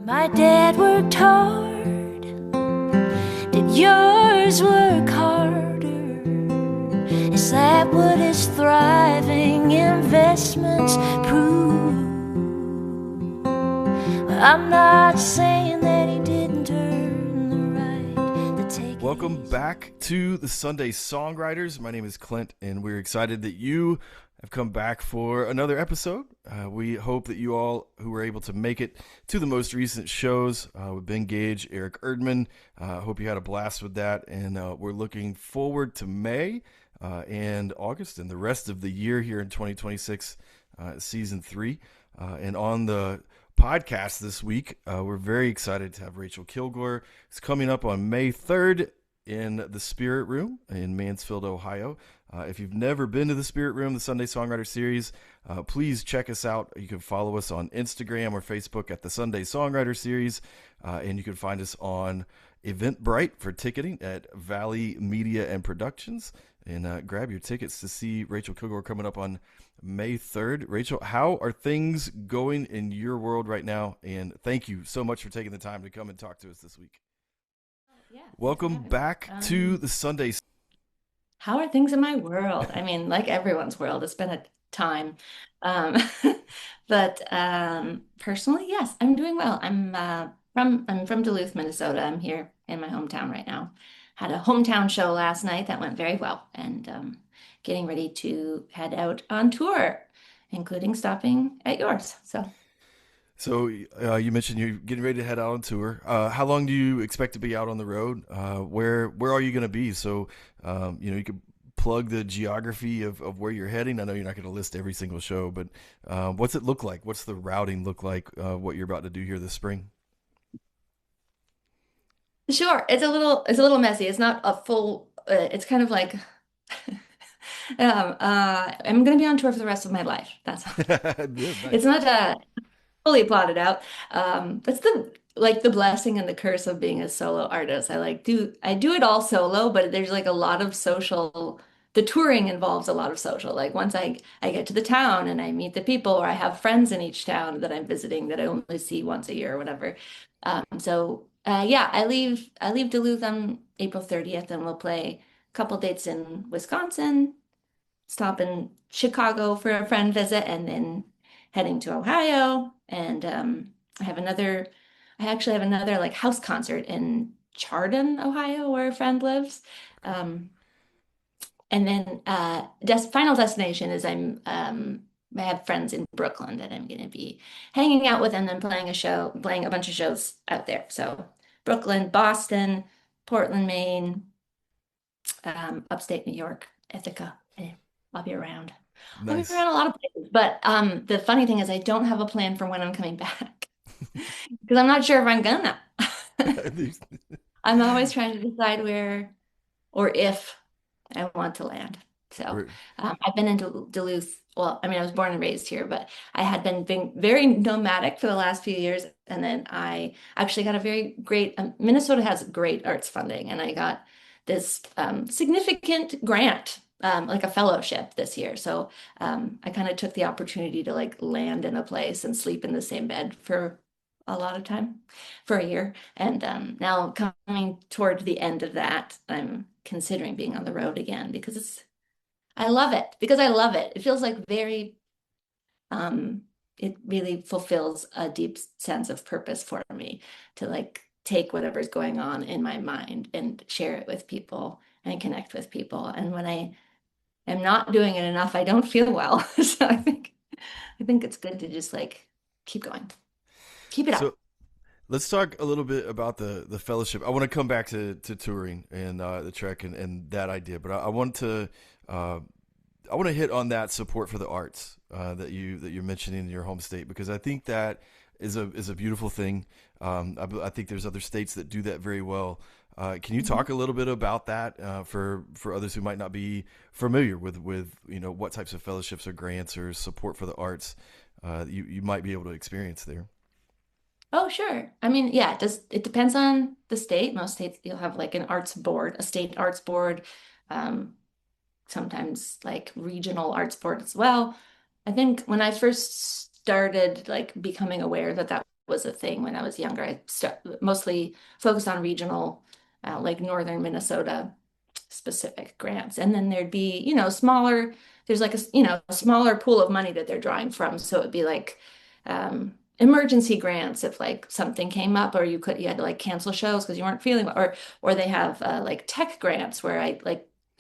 My dad worked hard. Did yours work harder? Is that what his thriving investments prove? Well, I'm not saying that he didn't earn the right to take. Welcome back to the Sunday Songwriters. My name is Clint, and we're excited that you have come back for another episode. We hope that you all who were able to make it to the most recent shows with Ben Gage, Eric Erdman, hope you had a blast with that. And we're looking forward to May and August and the rest of the year here in 2026, season 3. And on the podcast this week, we're very excited to have Rachael Kilgour. It's coming up on May 3rd in the Spirit Room in Mansfield, Ohio. If you've never been to the Spirit Room, the Sunday Songwriter Series, please check us out. You can follow us on Instagram or Facebook at the Sunday Songwriter Series, and you can find us on Eventbrite for ticketing at Valley Media and Productions. And grab your tickets to see Rachael Kilgour coming up on May 3rd. Rachael, how are things going in your world right now? And thank you so much for taking the time to come and talk to us this week. Yeah, Welcome back to the Sunday. How are things in my world? I mean, like everyone's world, it's been a time. Um, but personally, yes, I'm doing well. I'm from Duluth, Minnesota. I'm here in my hometown right now. Had a hometown show last night that went very well, and getting ready to head out on tour, including stopping at yours. So you mentioned you're getting ready to head out on tour. How long do you expect to be out on the road? Where are you going to be? So you could plug the geography of where you're heading. I know you're not going to list every single show, but what's it look like? What's the routing look like? What you're about to do here this spring? Sure, it's a little messy. It's not a full. It's kind of like I'm going to be on tour for the rest of my life. That's Yeah, it's nice. not fully plotted out. That's the blessing and the curse of being a solo artist. I do it all solo, but there's like a lot of social. The touring involves a lot of social. Like once I get to the town and I meet the people, or I have friends in each town that I'm visiting that I only see once a year or whatever. Yeah, I leave Duluth on April 30th, and we'll play a couple dates in Wisconsin, stop in Chicago for a friend visit, and then heading to Ohio. And I have another, I actually have another like house concert in Chardon, Ohio, where a friend lives. Um, and then final destination is I have friends in Brooklyn that I'm going to be hanging out with, and then playing a bunch of shows out there. So Brooklyn, Boston, Portland, Maine, upstate New York, Ithaca. I'll be around. I'll be Nice. around a lot of places. But the funny thing is I don't have a plan for when I'm coming back because I'm not sure if I'm gonna. I'm always trying to decide where or if I want to land. So We're- I've been in Duluth. Well, I mean, I was born and raised here, but I had been being very nomadic for the last few years. And then I actually got a very great, Minnesota has great arts funding, and I got this significant grant, like a fellowship this year. So I kind of took the opportunity to like land in a place and sleep in the same bed for a lot of time, for a year. And now coming toward the end of that, I'm considering being on the road again because I love it because I love it. It feels like um, it really fulfills a deep sense of purpose for me to like take whatever's going on in my mind and share it with people and connect with people. And when I am not doing it enough, I don't feel well. So I think it's good to just like keep going, keep it up. so let's talk a little bit about the fellowship. I want to come back to touring and the trek and that idea, but uh, I want to hit on that support for the arts that you're mentioning in your home state, because I think that is a beautiful thing. I think there's other states that do that very well. Can you Mhm. talk a little bit about that for others who might not be familiar with what types of fellowships or grants or support for the arts you might be able to experience there? Oh, sure. I mean, yeah, it depends on the state. Most states you'll have like an arts board, a state arts board, um, sometimes like regional arts board as well. I think when I first started like becoming aware that that was a thing when I was younger. Mostly focused on regional, like northern Minnesota specific grants. And then there'd be, smaller, there's like a smaller pool of money that they're drawing from. So it'd be like emergency grants if like something came up or you had to like cancel shows because you weren't feeling well, or they have like tech grants where I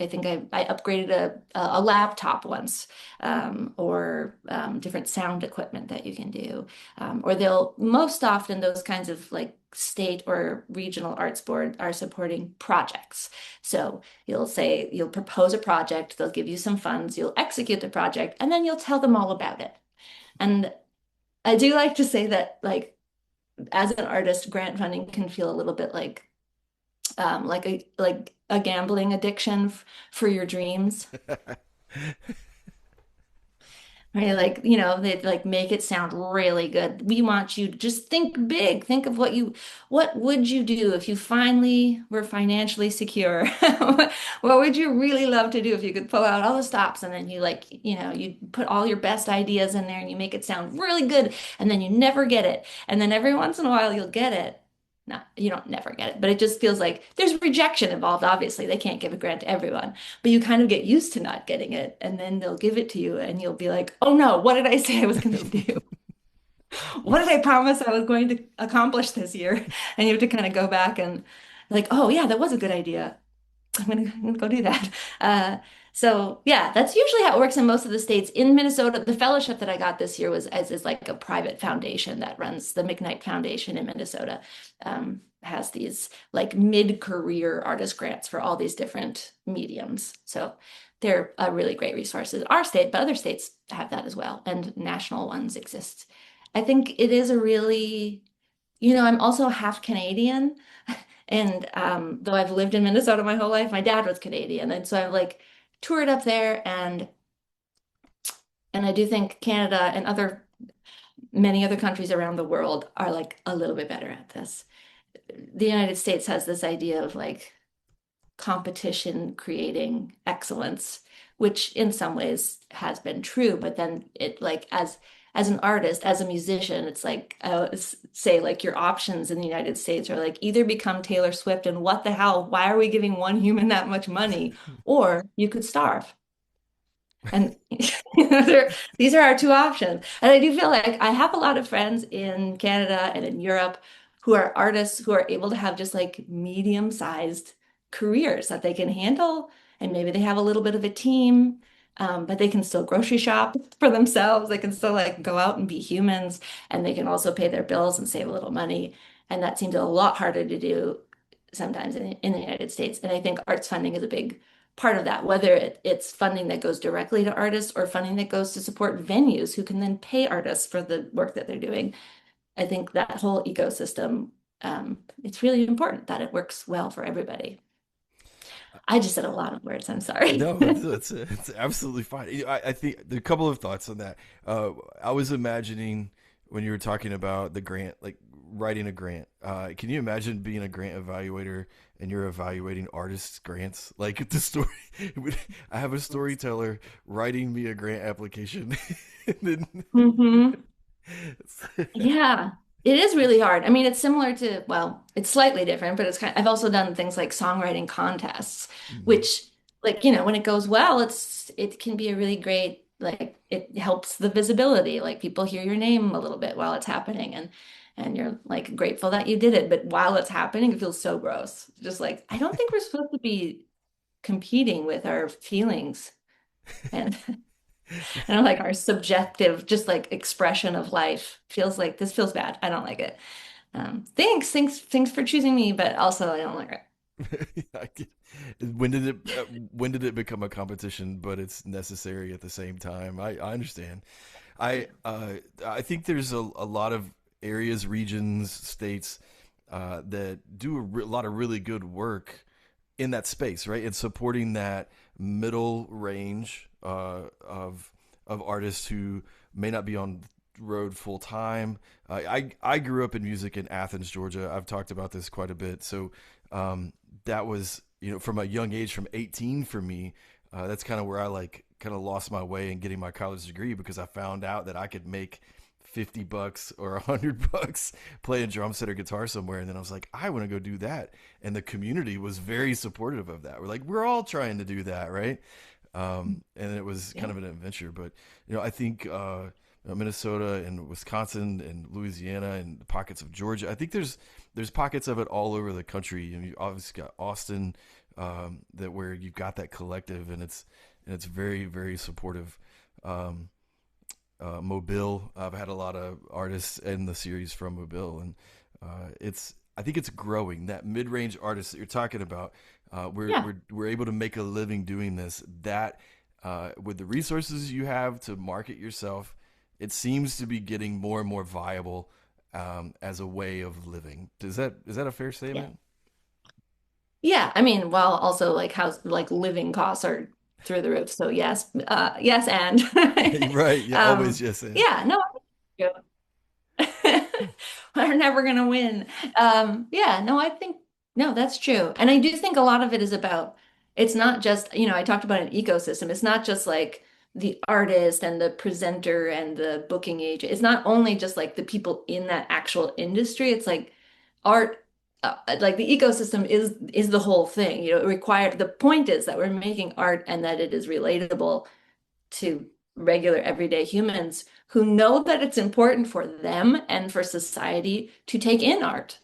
think I upgraded a laptop once, or different sound equipment that you can do. Or they'll most often those kinds of like state or regional arts board are supporting projects. So you'll propose a project, they'll give you some funds, you'll execute the project, and then you'll tell them all about it. And I do like to say that like as an artist, grant funding can feel a little bit like a gambling addiction for your dreams. Right? Like, they like make it sound really good. We want you to just think big. Think of what would you do if you finally were financially secure? What would you really love to do if you could pull out all the stops and then you put all your best ideas in there and you make it sound really good and then you never get it. And then every once in a while you'll get it. No, you don't never get it, but it just feels like there's rejection involved. Obviously, they can't give a grant to everyone, but you kind of get used to not getting it, and then they'll give it to you, and you'll be like, "Oh no, what did I say I was going to do? What did I promise I was going to accomplish this year?" And you have to kind of go back and like, "Oh yeah, that was a good idea. I'm gonna go do that." So yeah, that's usually how it works in most of the states. In Minnesota, the fellowship that I got this year is like a private foundation that runs the McKnight Foundation in Minnesota. Has these like mid-career artist grants for all these different mediums. So they're a really great resource in our state, but other states have that as well, and national ones exist. I think it is a really, I'm also half Canadian. And though I've lived in Minnesota my whole life, my dad was Canadian. And so I've like toured up there and I do think Canada and many other countries around the world are like a little bit better at this. The United States has this idea of like competition creating excellence, which in some ways has been true, but then it like as an artist, as a musician, it's like I always say like your options in the United States are like either become Taylor Swift and what the hell, why are we giving one human that much money? Or you could starve. And these are our two options. And I do feel like I have a lot of friends in Canada and in Europe who are artists who are able to have just like medium-sized careers that they can handle. And maybe they have a little bit of a team, but they can still grocery shop for themselves. They can still like go out and be humans, and they can also pay their bills and save a little money. And that seems a lot harder to do sometimes in the United States. And I think arts funding is a big part of that, whether it's funding that goes directly to artists or funding that goes to support venues who can then pay artists for the work that they're doing. I think that whole ecosystem, it's really important that it works well for everybody. I just said a lot of words. I'm sorry. No, it's absolutely fine. I think there are a couple of thoughts on that. I was imagining when you were talking about the grant, like writing a grant. Can you imagine being a grant evaluator and you're evaluating artists' grants? Like the story, I have a storyteller writing me a grant application. And then, hmm Yeah, it is really hard. I mean, it's similar to, well, it's slightly different, but I've also done things like songwriting contests, Mhm. which like, when it goes well, it can be a really great, like it helps the visibility. Like people hear your name a little bit while it's happening and you're like grateful that you did it. But while it's happening, it feels so gross. Just like, I don't think we're supposed to be competing with our feelings and like our subjective, just like expression of life feels like this feels bad. I don't like it. Thanks for choosing me, but also I don't like it. I get- when did it become a competition, but it's necessary at the same time? I understand. I think there's a lot of areas, regions, states that do lot of really good work in that space, right? And supporting that middle range of artists who may not be on road full time. I grew up in music in Athens, Georgia. I've talked about this quite a bit. So that was, from a young age, from 18 for me, that's kind of where I like kind of lost my way in getting my college degree, because I found out that I could make $50 or $100 play a drum set or guitar somewhere. And then I was like, I want to go do that. And the community was very supportive of that. We're like, we're all trying to do that, right? And it was kind Yeah. of an adventure. But I think Minnesota and Wisconsin and Louisiana and pockets of Georgia. I think there's pockets of it all over the country. And you obviously got Austin, that where you've got that collective, and it's very, very supportive. Um, Mobile, I've had a lot of artists in the series from Mobile, and it's I think it's growing. That mid-range artist that you're talking about, Yeah. we're able to make a living doing this. That with the resources you have to market yourself, it seems to be getting more and more viable as a way of living. Is that a fair Yeah. statement? Yeah. I mean, while also like house like living costs are through the roof. So yes, yes, and Right. Yeah. Always um, yes and. yeah, no, we're never gonna win. Yeah, no, I think no, that's true. And I do think a lot of it is about it's not just, I talked about an ecosystem. It's not just like the artist and the presenter and the booking agent. It's not only just like the people in that actual industry. It's like art, like the ecosystem is the whole thing. It require the point is that we're making art and that it is relatable to regular everyday humans who know that it's important for them and for society to take in art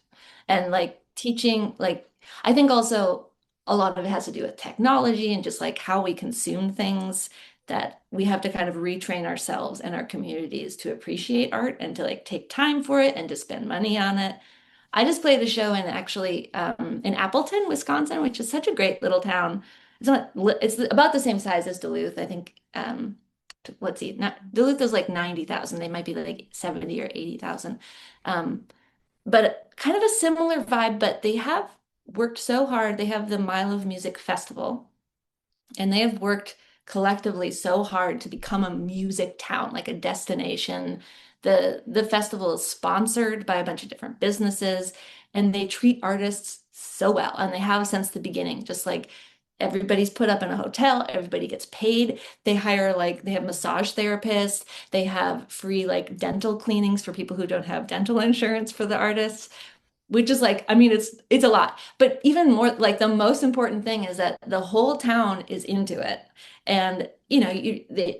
and like teaching like I think also a lot of it has to do with technology and just like how we consume things that we have to kind of retrain ourselves and our communities to appreciate art and to like take time for it and to spend money on it. I just played a show in Appleton, Wisconsin, which is such a great little town. It's about the same size as Duluth. I think let's see, not Duluth is like 90,000. They might be like 70 or 80,000. Um, but kind of a similar vibe, but they have worked so hard. They have the Mile of Music Festival, and they have worked collectively so hard to become a music town, like a destination. The festival is sponsored by a bunch of different businesses, and they treat artists so well, and they have since the beginning. Just like everybody's put up in a hotel, everybody gets paid. They have massage therapists, they have free like dental cleanings for people who don't have dental insurance for the artists, which is like, I mean, it's a lot. But even more, like the most important thing is that the whole town is into it. And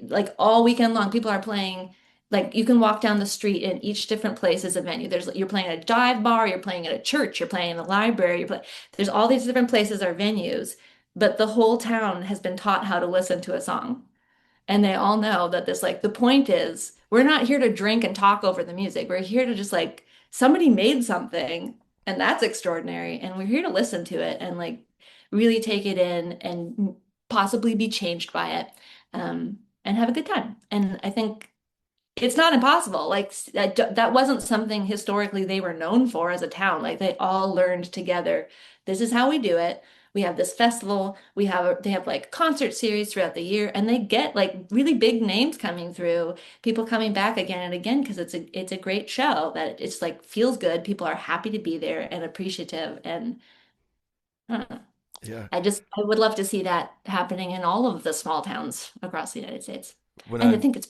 like all weekend long, people are playing, like you can walk down the street and each different place is a venue. You're playing at a dive bar, you're playing at a church, you're playing in the library, there's all these different places are venues, but the whole town has been taught how to listen to a song. And they all know that this, like, the point is, we're not here to drink and talk over the music. We're here to just like, somebody made something, and that's extraordinary. And we're here to listen to it and like really take it in and possibly be changed by it, and have a good time. And I think it's not impossible. Like that wasn't something historically they were known for as a town. Like they all learned together. This is how we do it. We have this festival. They have like concert series throughout the year, and they get like really big names coming through, people coming back again and again because it's a great show that it's like feels good. People are happy to be there and appreciative. And I don't know. Yeah. I would love to see that happening in all of the small towns across the United States. When And I I think it's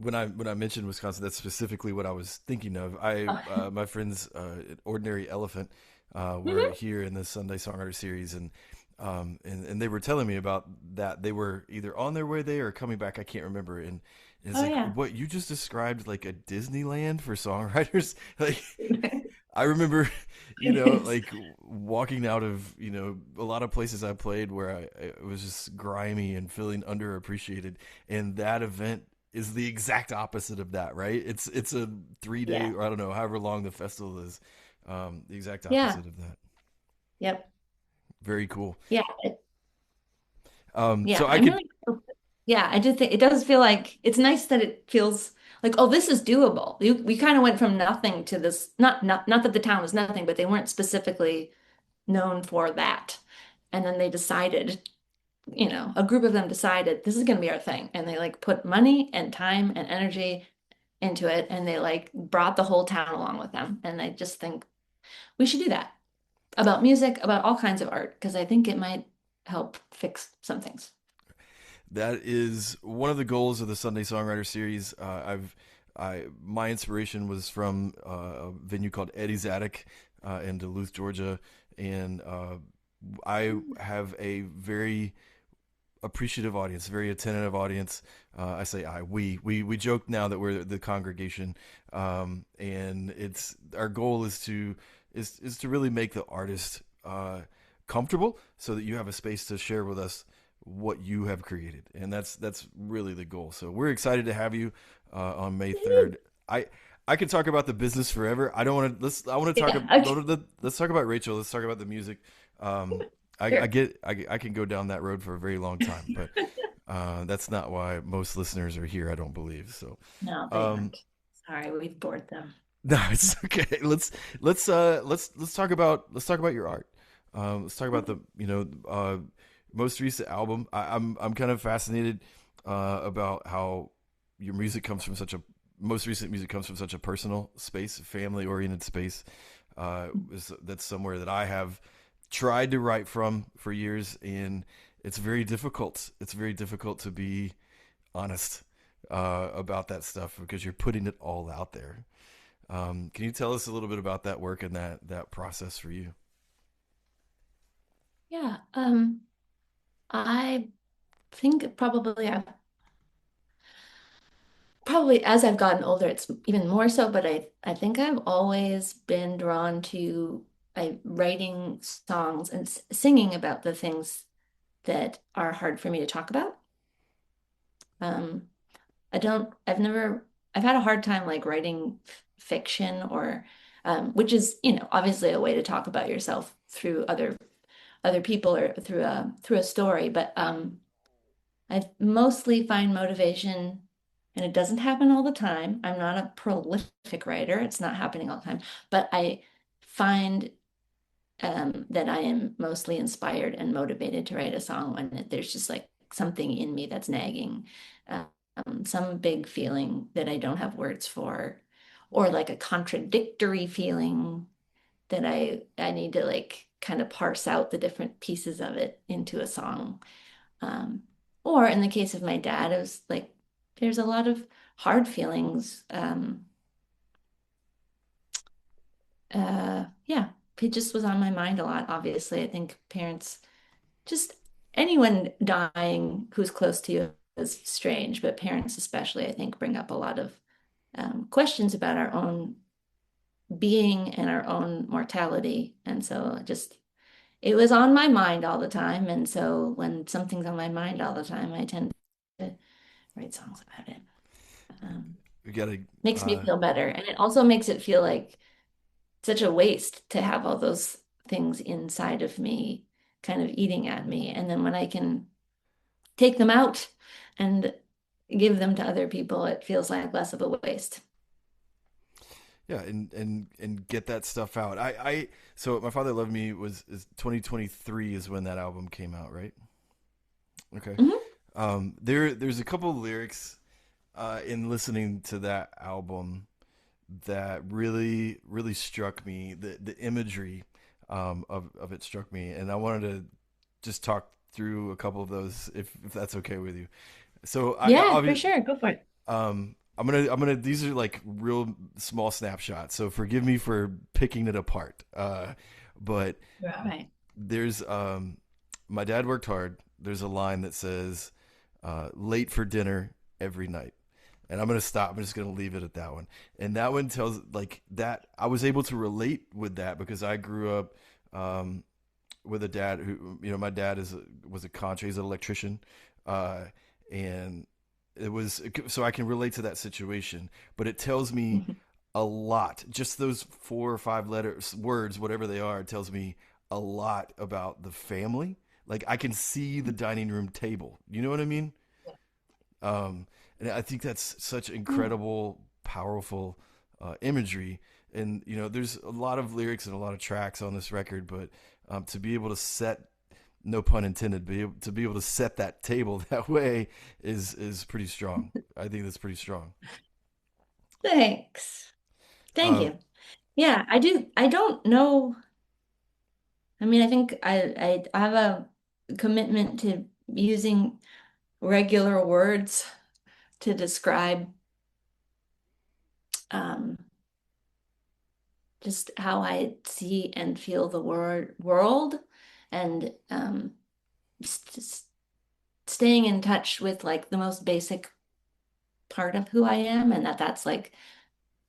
when I mentioned Wisconsin, that's specifically what I was thinking of. My friends, Ordinary Elephant, were Mhm. here in the Sunday Songwriter series, and they were telling me about that. They were either on their way there or coming back. I can't remember. And it's Oh like yeah. what you just described, like a Disneyland for songwriters. Like I remember, like walking out of, a lot of places I played where I was just grimy and feeling underappreciated. And that event is the exact opposite of that, right? It's a 3 day, Yeah. or I don't know, however long the festival is. The exact Yeah. opposite of that. Yep. Very cool. Yeah. So Yeah. I could, Yeah, I just think it does feel like it's nice that it feels like, oh, this is doable. We kind of went from nothing to this, not that the town was nothing, but they weren't specifically known for that. And then they decided, a group of them decided this is going to be our thing. And they like put money and time and energy into it. And they like brought the whole town along with them. And I just think we should do that about music, about all kinds of art, because I think it might help fix some things. that is one of the goals of the Sunday Songwriter series. I've my inspiration was from a venue called Eddie's Attic in Duluth, Georgia, and I have a very appreciative audience, very attentive audience. I say we joke now that we're the congregation, and it's our goal is to really make the artist comfortable, so that you have a space to share with us what you have created, and that's really the goal. So we're excited to have you on May 3rd. I could talk about the business forever. I don't want to. I want to talk Yeah, about okay, let's talk about Rachel. Let's talk about the music. Um, I sure. get I can go down that road for a very long time, but that's not why most listeners are here. I don't believe so. No, they Um, aren't. Sorry, we've bored them. no, it's okay. Let's talk about your art. Let's talk about the most recent album. I'm kind of fascinated about how your music comes from such a most recent music comes from such a personal space, family oriented space. That's somewhere that I have tried to write from for years, and it's very difficult. It's very difficult to be honest about that stuff because you're putting it all out there. Can you tell us a little bit about that work and that process for you? Yeah, I think probably as I've gotten older, it's even more so, but I think I've always been drawn to writing songs and singing about the things that are hard for me to talk about. Um, I've never, I've had a hard time like writing fiction or, which is, obviously a way to talk about yourself through other people or through a story. But I mostly find motivation, and it doesn't happen all the time. I'm not a prolific writer. It's not happening all the time, but I find that I am mostly inspired and motivated to write a song when there's just like something in me that's nagging, some big feeling that I don't have words for, or like a contradictory feeling that I need to like kind of parse out the different pieces of it into a song. Um, or in the case of my dad, it was like there's a lot of hard feelings. Yeah, it just was on my mind a lot. Obviously, I think parents, just anyone dying who's close to you is strange, but parents especially, I think, bring up a lot of questions about our own being and our own mortality. And so just it was on my mind all the time. And so when something's on my mind all the time, I tend to write songs about it. Um, We gotta. Makes me Uh, feel better. And it also makes it feel like such a waste to have all those things inside of me kind of eating at me. And then when I can take them out and give them to other people, it feels like less of a waste. yeah, and get that stuff out. So my father loved me was is 2023 is when that album came out, right? Okay. Mhm. There's a couple of lyrics in listening to that album that really struck me. The imagery of it struck me, and I wanted to just talk through a couple of those if that's okay with you. So Yeah, for sure. Go for it. these are like real small snapshots. So forgive me for picking it apart. But Right. there's my dad worked hard. There's a line that says late for dinner every night. And I'm gonna stop. I'm just gonna leave it at that one. And that one tells like that I was able to relate with that because I grew up with a dad who my dad was a contra. He's an electrician, uh, and it was so I can relate to that situation. But it tells me a lot. Just those 4 or 5 letters, words, whatever they are, it tells me a lot about the family. Like I can see the dining room table. You know what I mean? Um, and I think that's such incredible, powerful imagery. And there's a lot of lyrics and a lot of tracks on this record, but to be able to set, no pun intended, to be able to set that table that way is pretty strong. I think that's pretty strong. Thanks. Thank Um, you. Yeah, I do. I don't know. I mean, I think I have a commitment to using regular words to describe um, just how I see and feel the world, and just staying in touch with like the most basic part of who I am, and that's like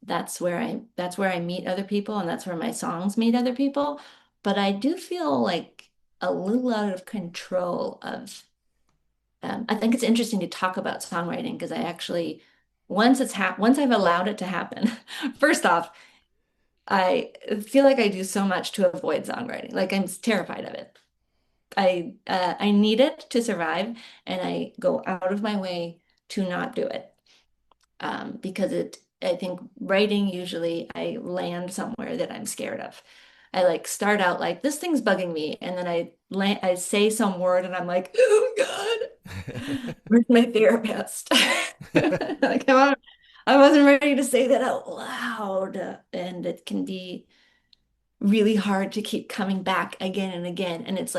that's where I meet other people, and that's where my songs meet other people. But I do feel like a little out of control of I think it's interesting to talk about songwriting because I actually once I've allowed it to happen, first off, I feel like I do so much to avoid songwriting. Like I'm terrified of it. I need it to survive, and I go out of my way to not do it. Because I think writing usually I land somewhere that I'm scared of. I like start out like this thing's bugging me, and then I say some word, and I'm like, oh God, where's my therapist? Like I wasn't ready to say that out loud, and it can be really hard to keep coming back again and again. And it's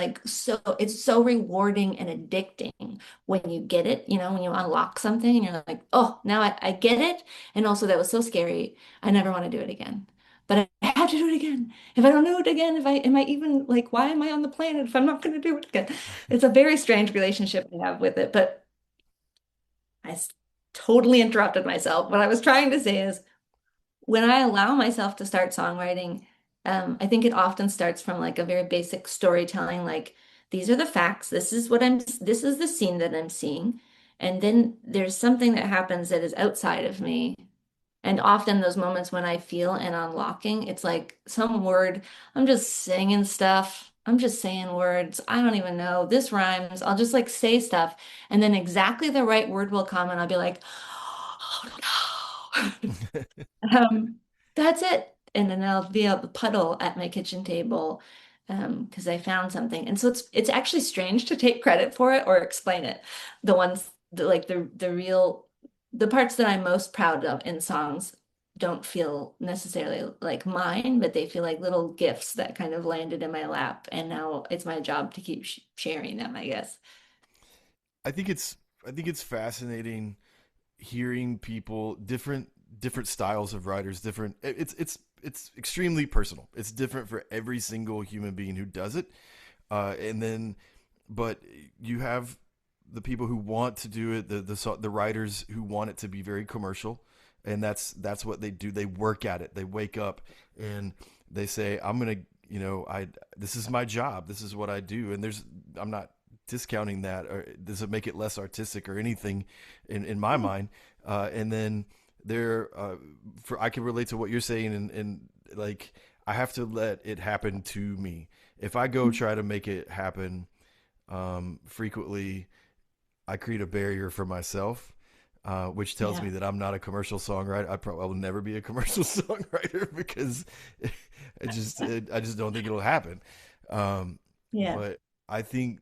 so rewarding and addicting when you get it, when you unlock something and you're like, oh, now I get it. And also that was so scary. I never want to do it again. But I have to do it again. If I don't do it again, if I am I even like, why am I on the planet if I'm not going to do it again? It's a very strange relationship I have with it, but totally interrupted myself. What I was trying to say is when I allow myself to start songwriting, I think it often starts from like a very basic storytelling, like these are the facts, this is the scene that I'm seeing. And then there's something that happens that is outside of me. And often those moments when I feel an unlocking, it's like some word, I'm just singing stuff. I'm just saying words. I don't even know. This rhymes. I'll just like say stuff. And then exactly the right word will come and I'll be like, oh no. That's it. And then I'll be able to puddle at my kitchen table because I found something. And so it's actually strange to take credit for it or explain it. The ones like the real the parts that I'm most proud of in songs don't feel necessarily like mine, but they feel like little gifts that kind of landed in my lap. And now it's my job to keep sharing them, I guess. I think it's fascinating hearing people different styles of writers, different it's extremely personal. It's different for every single human being who does it. And then but you have the people who want to do it, the writers who want it to be very commercial, and that's what they do. They work at it. They wake up and they say, I'm gonna, I this is my job. This is what I do. And I'm not discounting that, or does it make it less artistic or anything in my mind. And then I can relate to what you're saying, and like I have to let it happen to me. If I go try to make it happen frequently, I create a barrier for myself, which tells me Yeah. that I'm not a commercial songwriter. I will never be a commercial songwriter because I just don't think it'll happen. Yeah. But I think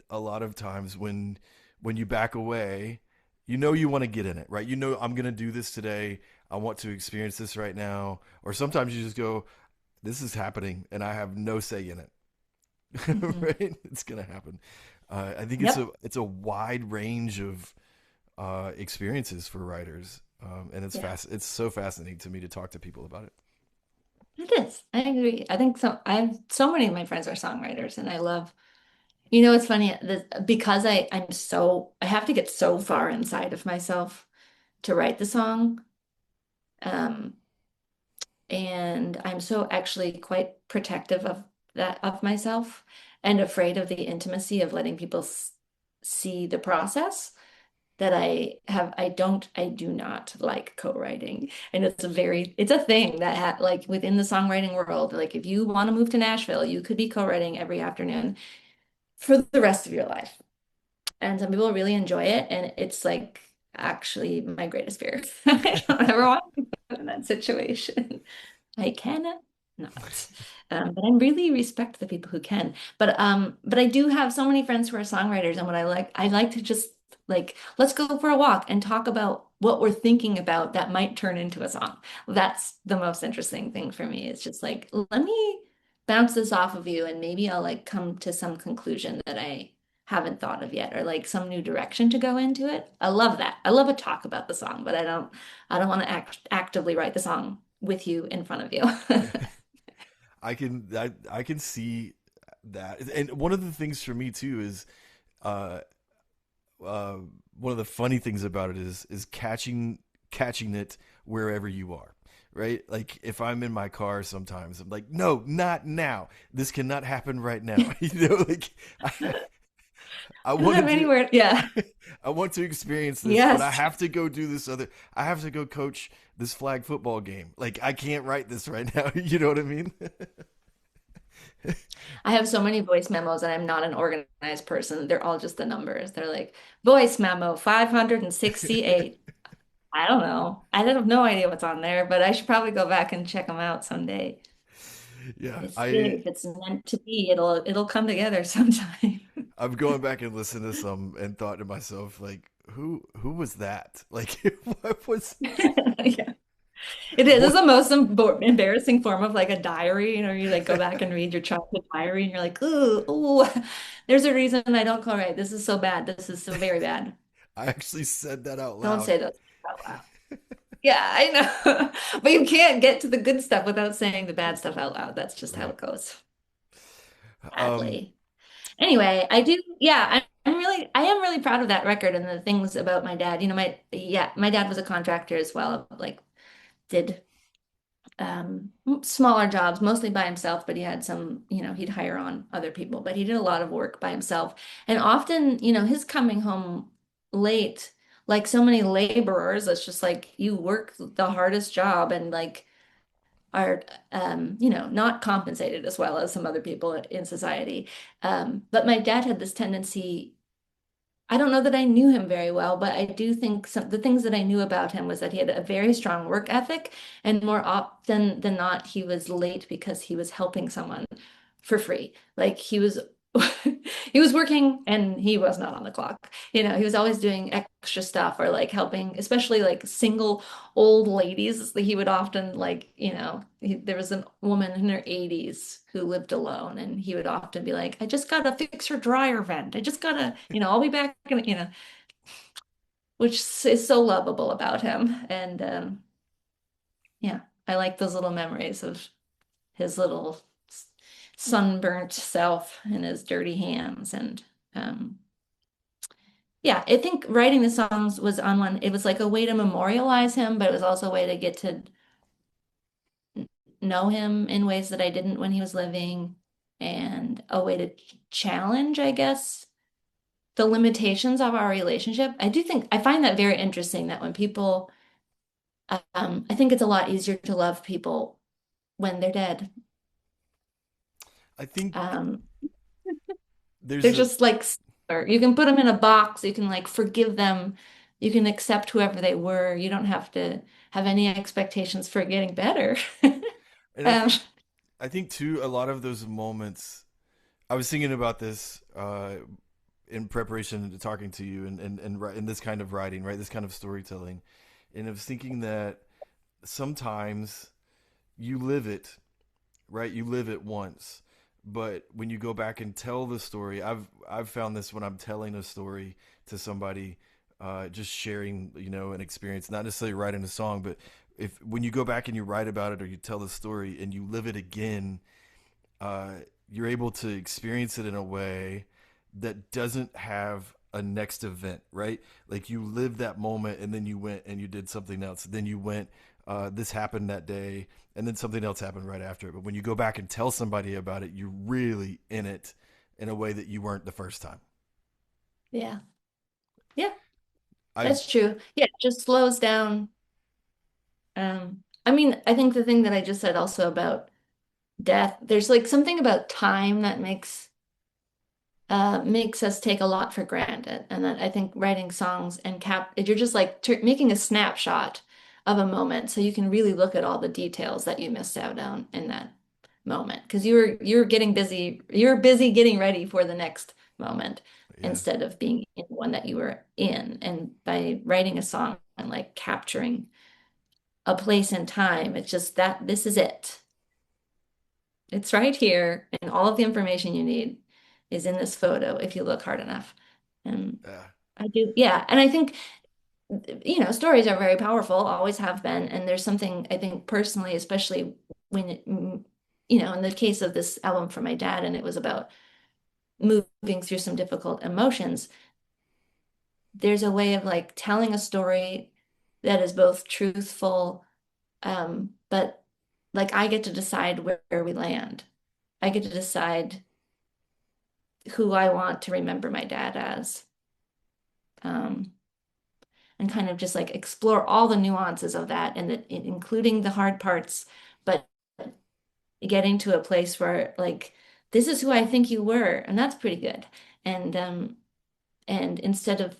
a lot of times when you back away, you want to get in it, right? I'm going to do this today. I want to experience this right now. Or sometimes you just go, this is happening and I have no say in it. Mhm. Right? It's going to happen. I think Yep. it's a wide range of experiences for writers. And Yeah. it's so fascinating to me to talk to people about it. It is. I agree. I think so. I have so many of my friends are songwriters, and I love, it's funny because I have to get so far inside of myself to write the song. Um, and I'm so actually quite protective of myself and afraid of the intimacy of letting people see the process that I do not like co-writing. And it's a thing that like within the songwriting world, like if you want to move to Nashville, you could be co-writing every afternoon for the rest of your life. And some people really enjoy it, and it's like actually my greatest fear. I don't ever want to be put in that situation. I cannot not. But I really respect the people who can. But I do have so many friends who are songwriters, and I like to just like let's go for a walk and talk about what we're thinking about that might turn into a song. That's the most interesting thing for me. It's just like let me bounce this off of you, and maybe I'll like come to some conclusion that I haven't thought of yet, or like some new direction to go into it. I love that. I love a talk about the song, but I don't want to actively write the song with you in front of you. I can see that, and one of the things for me too is uh uh one of the funny things about it is catching it wherever you are, right? Like if I'm in my car, sometimes I'm like, no, not now. This cannot happen right now. Like I, I I don't want have to do. anywhere. Yeah. I want to experience this, but I Yes. have to go do this other. I have to go coach this flag football game. Like I can't write this right now. You know what I mean? I have so many voice memos and I'm not an organized person. They're all just the numbers. They're like voice memo 568. I don't know. I have no idea what's on there, but I should probably go back and check them out someday. Yeah, If it's meant to be, it'll come together sometime. I'm going back and listening to some and thought to myself like, who was that? Like, what was Yeah. It is. It's what? the most embarrassing form of like a diary. You like go back and read your childhood diary and you're like, ooh, ooh, there's a reason I don't call right. This is so bad. This is so very bad. I actually said that out Don't loud. say those out loud. Yeah, I know. But you can't get to the good stuff without saying the bad stuff out loud. That's just how Right. it goes. Um. Sadly. Anyway, yeah, I am really proud of that record and the things about my dad. My dad was a contractor as well, like did smaller jobs, mostly by himself, but he had some, he'd hire on other people, but he did a lot of work by himself. And often, his coming home late, like so many laborers, it's just like you work the hardest job and like are, not compensated as well as some other people in society. But my dad had this tendency. I don't know that I knew him very well, but I do think the things that I knew about him was that he had a very strong work ethic, and more often than not, he was late because he was helping someone for free. Like he was working and he was not on the clock. He was always doing extra stuff or like helping, especially like single old ladies. He would often there was a woman in her 80s who lived alone, and he would often be like, I just gotta fix her dryer vent. I just gotta, I'll be back, and which is so lovable about him. And yeah, I like those little memories of his little sunburnt self and his dirty hands. And um, yeah, I think writing the songs was on one, it was like a way to memorialize him, but it was also a way to get to know him in ways that I didn't when he was living, and a way to challenge, I guess, the limitations of our relationship. I find that very interesting that when people, I think it's a lot easier to love people when they're dead. I think Um, they're there's a. just like, or you can put them in a box, you can like forgive them, you can accept whoever they were. You don't have to have any expectations for getting better. And Um, I think too, a lot of those moments. I was thinking about this in preparation to talking to you, and in this kind of writing, right? This kind of storytelling, and I was thinking that sometimes you live it, right? You live it once, but when you go back and tell the story, I've found this when I'm telling a story to somebody, just sharing, an experience, not necessarily writing a song, but if when you go back and you write about it or you tell the story and you live it again, uh, you're able to experience it in a way that doesn't have a next event, right? Like you lived that moment and then you went and you did something else. Then you went, this happened that day, and then something else happened right after it. But when you go back and tell somebody about it, you're really in it in a way that you weren't the first time. yeah, yeah, I've, that's true. Yeah, it just slows down. I mean, I think the thing that I just said also about death, there's like something about time that makes us take a lot for granted. And that I think writing songs and you're just like making a snapshot of a moment so you can really look at all the details that you missed out on in that moment. Because you're busy getting ready for the next moment yeah, instead of being in one that you were in. And by writing a song and like capturing a place and time, it's just that this is it. It's right here, and all of the information you need is in this photo if you look hard enough. And Yeah. I do, yeah. And I think, stories are very powerful, always have been. And there's something I think personally, especially when, in the case of this album for my dad, and it was about moving through some difficult emotions, there's a way of like telling a story that is both truthful, but like I get to decide where we land. I get to decide who I want to remember my dad as. Um, and kind of just like explore all the nuances of that and including the hard parts, but getting to a place where like this is who I think you were, and that's pretty good. And instead of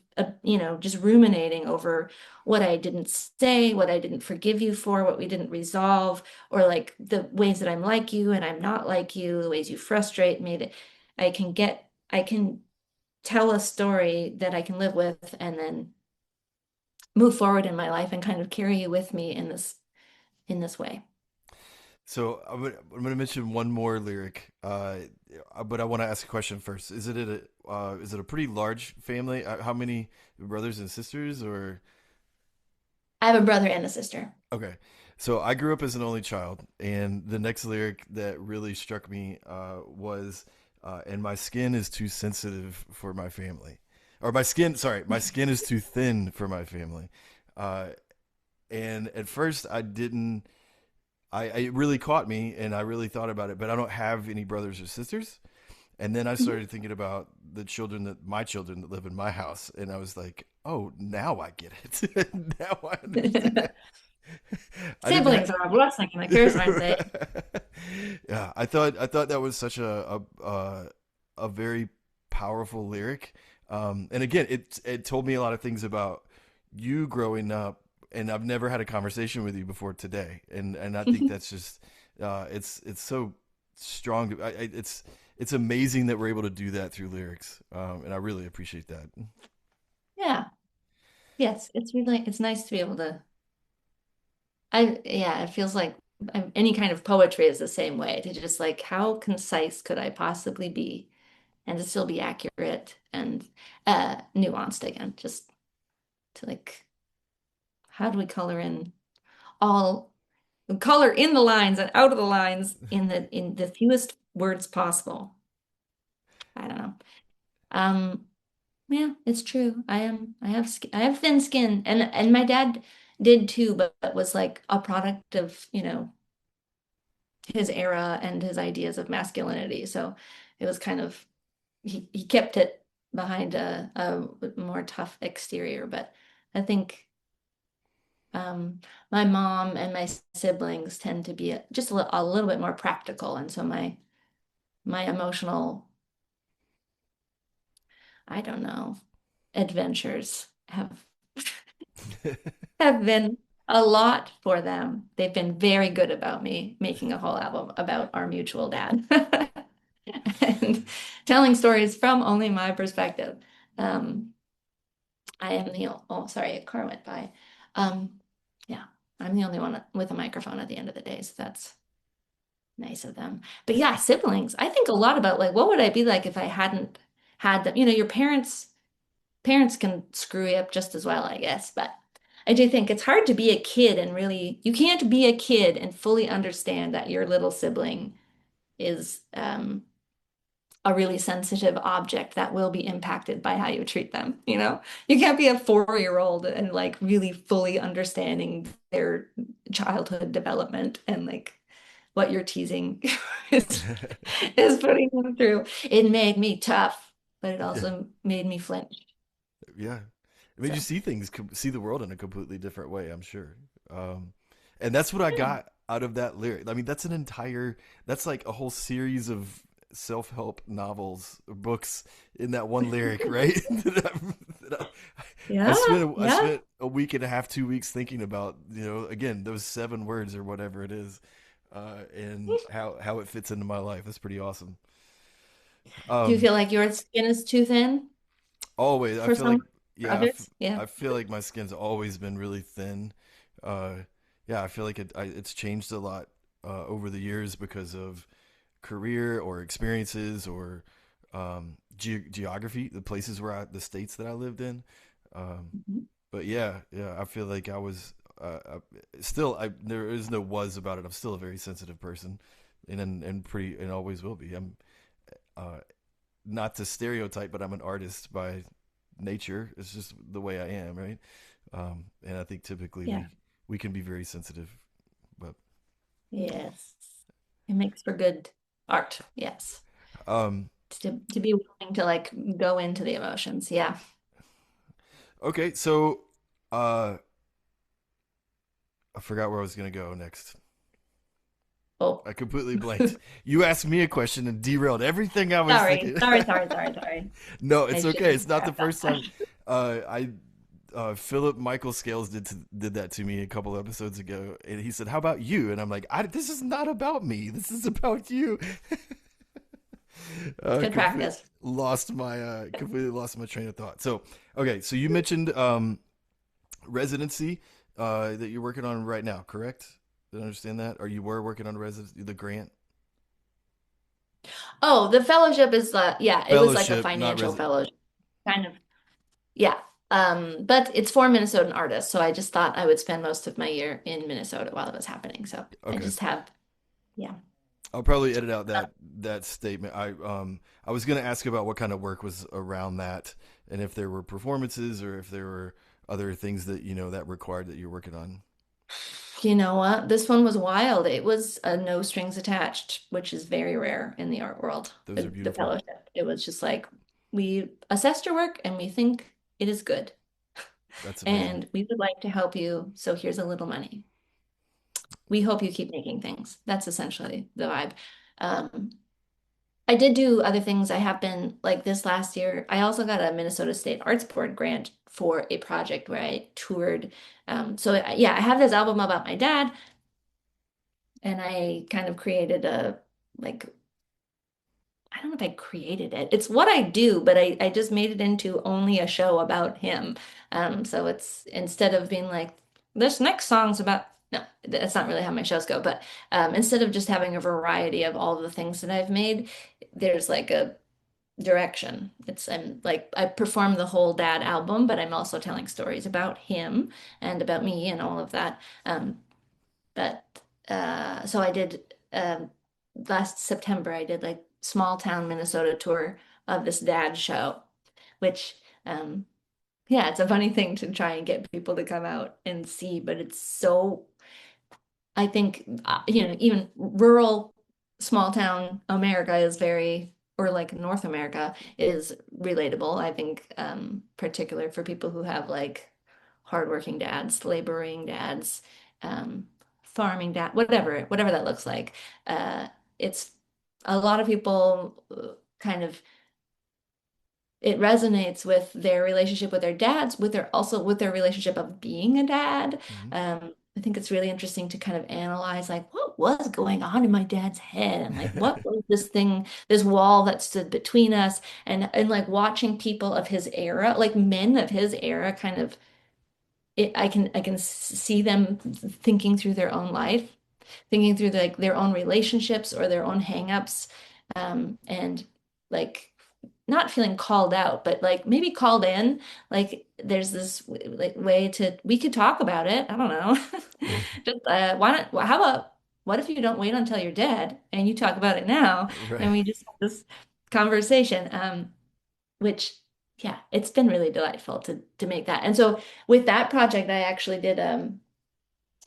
just ruminating over what I didn't say, what I didn't forgive you for, what we didn't resolve, or like the ways that I'm like you and I'm not like you, the ways you frustrate me, that I can tell a story that I can live with and then move forward in my life and kind of carry you with me in this way. So I'm gonna mention one more lyric, but I want to ask a question first. Is it a pretty large family? How many brothers and sisters? Or I have a brother and a sister. okay, so I grew up as an only child, and the next lyric that really struck me was, "And my skin is too sensitive for my family," or my skin is too thin for my family. Uh, and at first, I didn't. It really caught me, and I really thought about it. But I don't have any brothers or sisters. And then I started thinking about my children that live in my house, and I was like, "Oh, now I get it. Now I understand." I didn't Siblings are a blessing in the curse, aren't they? Yeah, I thought that was such a very powerful lyric. And again, it told me a lot of things about you growing up, and I've never had a conversation with you before today, and I think that's just it's so strong. It's amazing that we're able to do that through lyrics, and I really appreciate that. Yeah. Yes, it's nice to be able to. Yeah, it feels like any kind of poetry is the same way to just like how concise could I possibly be and to still be accurate and nuanced again, just to like how do we all color in the lines and out of the lines in the fewest words possible. I don't know. Um, yeah, it's true. I have thin skin and my dad did too, but was like a product of, his era and his ideas of masculinity. So it was kind of he kept it behind a more tough exterior. But I think my mom and my siblings tend to be just a little bit more practical, and so my emotional, I don't know, adventures have been a lot for them. They've been very good about me making a whole album about our mutual dad and telling stories from only my perspective. Um, I am oh, sorry, a car went by. Um, yeah, I'm the only one with a microphone at the end of the day, so that's nice of them. But yeah, siblings. I think a lot about like what would I be like if I hadn't had them. Your parents can screw you up just as well, I guess. But I do think it's hard to be a kid and really, you can't be a kid and fully understand that your little sibling is a really sensitive object that will be impacted by how you treat them, You can't be a 4-year-old and like really fully understanding their childhood development and like what you're teasing is is putting them through. It made me tough, but it Yeah, also made me flinch. yeah. It made you So, see the world in a completely different way, I'm sure. And that's what I yeah. got out of that lyric. I mean, that's like a whole series of self-help novels or books in that one lyric, right? I Yeah, spent I yeah. spent a week and a half, 2 weeks thinking about, again, those 7 words or whatever it is, and how it fits into my life. That's pretty awesome. Do you Um, feel like your skin is too thin Always, I for feel like, some yeah, projects? Yeah. I feel like my skin's always been really thin. Uh, yeah, I feel like it's changed a lot over the years because of career or experiences or geography, the places the states that I lived in. Um, Mhm. but yeah, I feel like I was still. There is no was about it. I'm still a very sensitive person, and pretty and always will be. I'm uh, not to stereotype, but I'm an artist by nature. It's just the way I am, right? And I think typically Yeah. we can be very sensitive, but Yes. It makes for good art. Yes. um, To be willing to like go into the emotions. Yeah. okay. So uh, I forgot where I was gonna go next. Oh, I completely blanked. You asked me a question and derailed everything I was sorry. thinking. Sorry. No, I it's should okay. have It's not the grabbed first that. time. I Philip Michael Scales did that to me a couple episodes ago, and he said, "How about you?" And I'm like, "This is not about me. This is about you." It's good Complete practice. lost my completely lost my train of thought. So okay, so you mentioned residency that you're working on right now, correct? Did I understand that? Or you were working on residency, the grant Oh, the fellowship is yeah, it was like a fellowship, not financial resident. fellowship. Kind of. Yeah. But it's for Minnesotan artists, so I just thought I would spend most of my year in Minnesota while it was happening. So I Okay. just have, yeah. I'll probably edit out that statement. I was going to ask about what kind of work was around that, and if there were performances or if there were other things that that required that you're working on. You know what? This one was wild. It was a no strings attached, which is very rare in the art world. Those are The beautiful. fellowship. It was just like we assessed your work and we think it is good. That's amazing. And we would like to help you. So here's a little money. We hope you keep making things. That's essentially the vibe. Um, I did do other things. I have been like this last year. I also got a Minnesota State Arts Board grant for a project where I toured. Yeah, I have this album about my dad, and I kind of created a like I don't know if I created it. It's what I do, but I just made it into only a show about him. So it's instead of being like this next song's about no, that's not really how my shows go. But instead of just having a variety of all the things that I've made, there's like a direction. I'm like I perform the whole dad album, but I'm also telling stories about him and about me and all of that. But so I did last September. I did like small town Minnesota tour of this dad show, which um, yeah, it's a funny thing to try and get people to come out and see, but it's so I think even rural small town America is very or like North America is relatable. I think particular for people who have like hardworking dads, laboring dads, um, farming dad, whatever that looks like. It's a lot of people kind of it resonates with their relationship with their dads, with their also with their relationship of being a dad. Hmm. I think it's really interesting to kind of analyze like what was going on in my dad's head and like what was this thing, this wall that stood between us and like watching people of his era, like men of his era kind of I can see them thinking through their own life, thinking through like their own relationships or their own hangups, and like not feeling called out, but like maybe called in. Like there's this like way to we could talk about it. I don't know. Just why not? How about what if you don't wait until you're dead and you talk about it now, Right. and we just have this conversation? Which yeah, it's been really delightful to make that. And so with that project, I actually did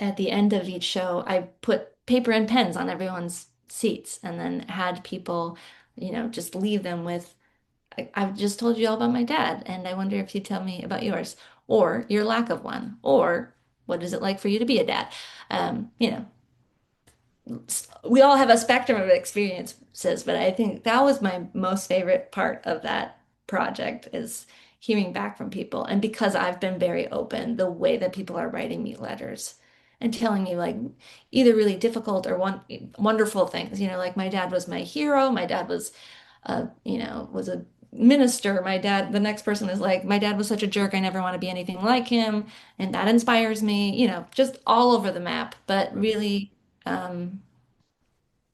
at the end of each show, I put paper and pens on everyone's seats and then had people, just leave them with, I've just told you all about my dad, and I wonder if you tell me about yours, or your lack of one, or what is it like for you to be a dad? Um, you know, we all have a spectrum of experiences, but I think that was my most favorite part of that project is hearing back from people. And because I've been very open, the way that people are writing me letters and telling me like either really difficult or wonderful things, like my dad was my hero. My dad was a minister. My dad, the next person is like, my dad was such a jerk. I never want to be anything like him. And that inspires me, just all over the map, but Right. really, um,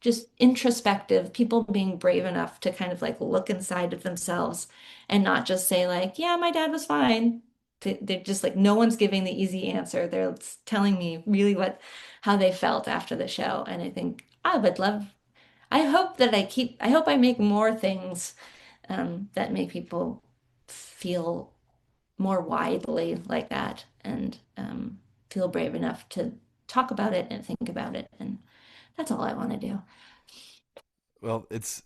just introspective, people being brave enough to kind of like look inside of themselves and not just say like, yeah, my dad was fine. They're just like, no one's giving the easy answer. They're telling me really how they felt after the show. And I think I would love, I hope I make more things that make people feel more widely like that and feel brave enough to talk about it and think about it. And that's all I want to do. Well, it's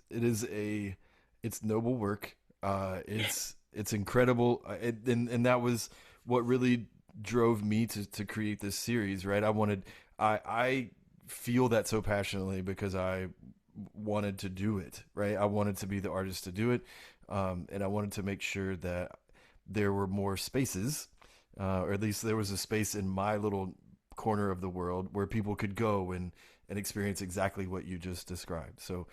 noble work. It's incredible, and that was what really drove me to create this series. Right, I feel that so passionately because I wanted to do it. Right, I wanted to be the artist to do it, and I wanted to make sure that there were more spaces, or at least there was a space in my little corner of the world where people could go and experience exactly what you just described. So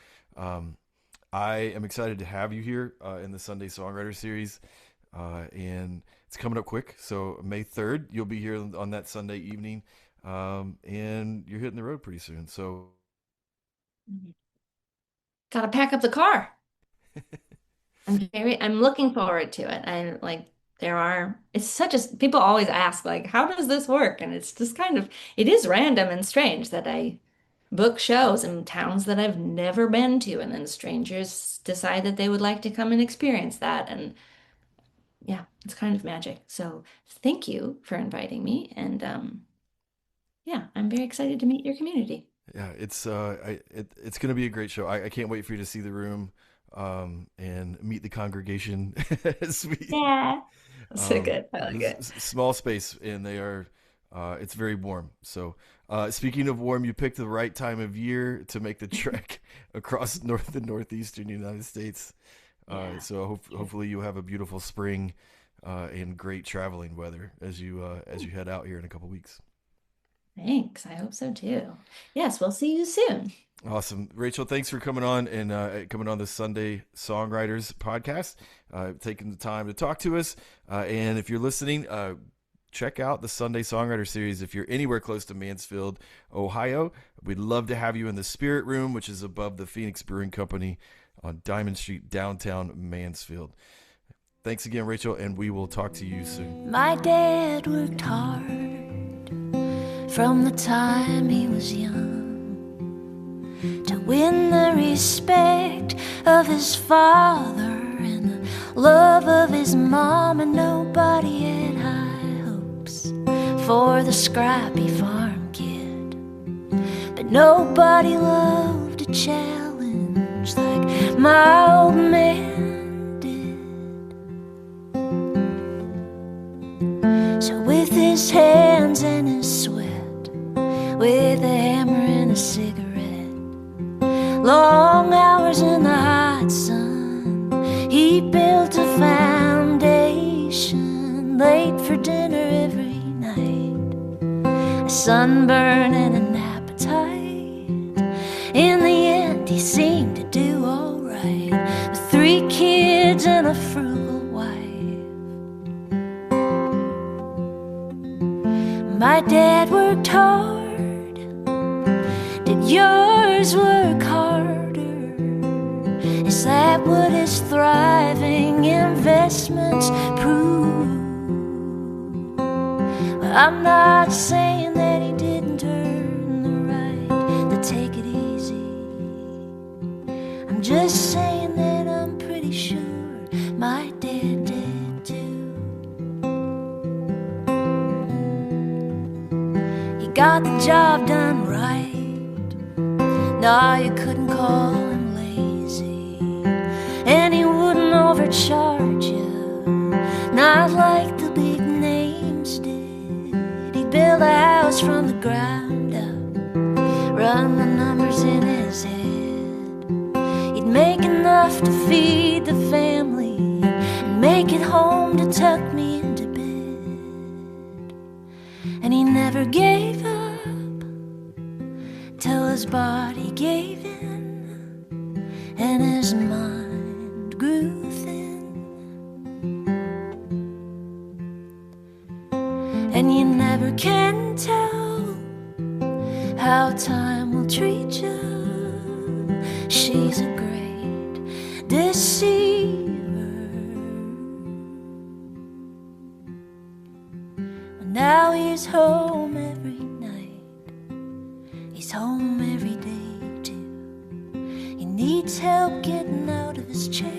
I am excited to have you here in the Sunday Songwriter series, and it's coming up quick. So May 3rd, you'll be here on that Sunday evening, and you're hitting the road pretty soon. So Gotta pack up the car. I'm looking forward to it. I like it's such people always ask like, how does this work? And it's just it is random and strange that I book shows in towns that I've never been to, and then strangers decide that they would like to come and experience that. And yeah, it's kind of magic. So thank you for inviting me. And yeah, I'm very excited to meet your community. yeah, it's going to be a great show. I can't wait for you to see the room and meet the congregation. Yeah, so good. I like it. Small space, and they are. It's very warm. So, speaking of warm, you picked the right time of year to make the trek across the northeastern United States. Yeah. So hopefully you have a beautiful spring and great traveling weather as you head out here in a couple weeks. Thanks. I hope so too. Yes, we'll see you soon. Awesome. Rachel, thanks for coming on and coming on the Sunday Songwriters Podcast, taking the time to talk to us. And if you're listening, check out the Sunday Songwriter series. If you're anywhere close to Mansfield, Ohio, we'd love to have you in the Spirit Room, which is above the Phoenix Brewing Company on Diamond Street, downtown Mansfield. Thanks again, Rachel, and we will talk to you soon. My dad worked hard from the time he was young to win the respect of his father and the love of his mom, and nobody had high hopes for the scrappy farm kid. But nobody loved a challenge like my old man did. So with his hands and his sweat, with a hammer and a cigarette, long hours in the hot sun, he built a foundation, late for dinner every night, a sunburn and an appetite. In the end he seemed to do all right, with 3 kids and a frugal wife. My dad worked hard. Did yours work harder? Is that what his thriving investments prove? Well, I'm not saying that he didn't earn the right to take it easy. I'm just saying that I'm pretty sure my dad did too. He got the job done right. No, you couldn't call him lazy, and he wouldn't overcharge you, not like the big names did. He'd build a house from the ground up, run the numbers in his head. He'd make enough to feed the family and make it home to tuck me into bed. And he never gave up till his body gave in and his mind grew thin. And you never can tell how time will treat you. deceiver. Now he's home every night. He's home every day too. He needs help getting out of his chair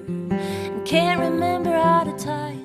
and can't remember how to tie